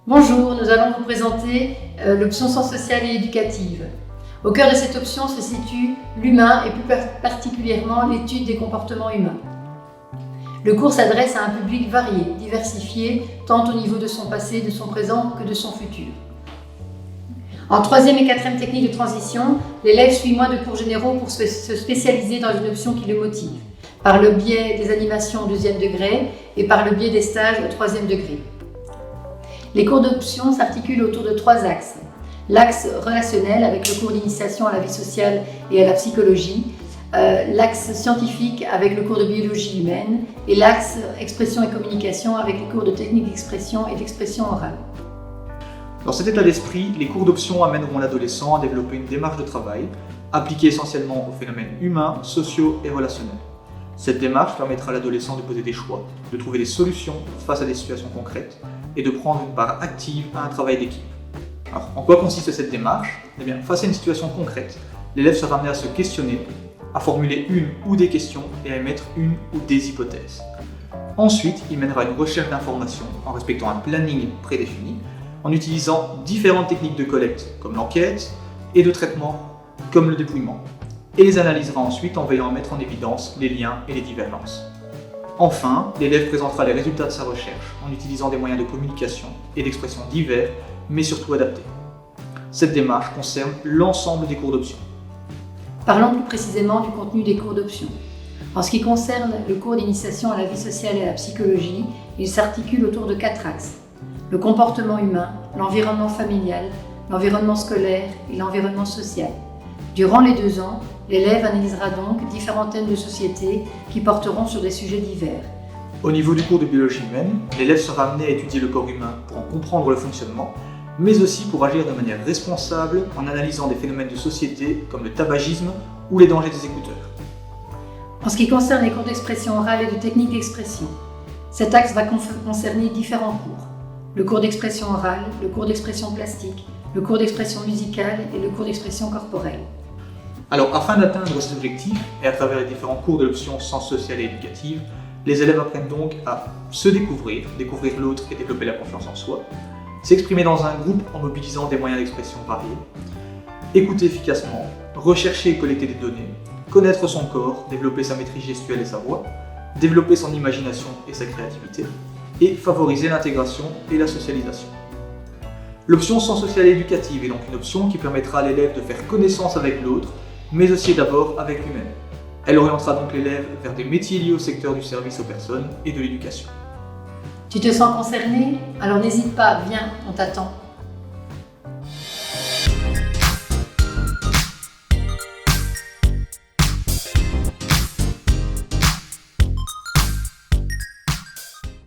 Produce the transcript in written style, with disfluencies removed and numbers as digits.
Bonjour, nous allons vous présenter l'option sciences sociales et éducatives. Au cœur de cette option se situe l'humain et plus particulièrement l'étude des comportements humains. Le cours s'adresse à un public varié, diversifié, tant au niveau de son passé, de son présent que de son futur. En 3e et 4e technique de transition, l'élève suit moins de cours généraux pour se spécialiser dans une option qui le motive, par le biais des animations au 2e degré et par le biais des stages au 3e degré. Les cours d'option s'articulent autour de 3 axes. L'axe relationnel avec le cours d'initiation à la vie sociale et à la psychologie, l'axe scientifique avec le cours de biologie humaine et l'axe expression et communication avec les cours de technique d'expression et d'expression orale. Dans cet état d'esprit, les cours d'option amèneront l'adolescent à développer une démarche de travail appliquée essentiellement aux phénomènes humains, sociaux et relationnels. Cette démarche permettra à l'adolescent de poser des choix, de trouver des solutions face à des situations concrètes et de prendre une part active à un travail d'équipe. Alors, en quoi consiste cette démarche ? Eh bien, face à une situation concrète, l'élève sera amené à se questionner, à formuler une ou des questions et à émettre une ou des hypothèses. Ensuite, il mènera une recherche d'informations en respectant un planning prédéfini, en utilisant différentes techniques de collecte comme l'enquête et de traitement comme le dépouillement, et les analysera ensuite en veillant à mettre en évidence les liens et les divergences. Enfin, l'élève présentera les résultats de sa recherche en utilisant des moyens de communication et d'expression divers, mais surtout adaptés. Cette démarche concerne l'ensemble des cours d'option. Parlons plus précisément du contenu des cours d'option. En ce qui concerne le cours d'initiation à la vie sociale et à la psychologie, il s'articule autour de 4 axes. Le comportement humain, l'environnement familial, l'environnement scolaire et l'environnement social. Durant les 2 ans, l'élève analysera donc différents thèmes de société qui porteront sur des sujets divers. Au niveau du cours de biologie humaine, l'élève sera amené à étudier le corps humain pour en comprendre le fonctionnement, mais aussi pour agir de manière responsable en analysant des phénomènes de société comme le tabagisme ou les dangers des écouteurs. En ce qui concerne les cours d'expression orale et de technique d'expression, cet axe va concerner différents cours. Le cours d'expression orale, le cours d'expression plastique, le cours d'expression musicale et le cours d'expression corporelle. Alors, afin d'atteindre cet objectif, et à travers les différents cours de l'option sciences sociales et éducatives, les élèves apprennent donc à se découvrir l'autre et développer la confiance en soi, s'exprimer dans un groupe en mobilisant des moyens d'expression variés, écouter efficacement, rechercher et collecter des données, connaître son corps, développer sa maîtrise gestuelle et sa voix, développer son imagination et sa créativité, et favoriser l'intégration et la socialisation. L'option sciences sociales et éducatives est donc une option qui permettra à l'élève de faire connaissance avec l'autre, mais aussi et d'abord avec lui-même. Elle orientera donc l'élève vers des métiers liés au secteur du service aux personnes et de l'éducation. Tu te sens concerné ? Alors n'hésite pas, viens, on t'attend.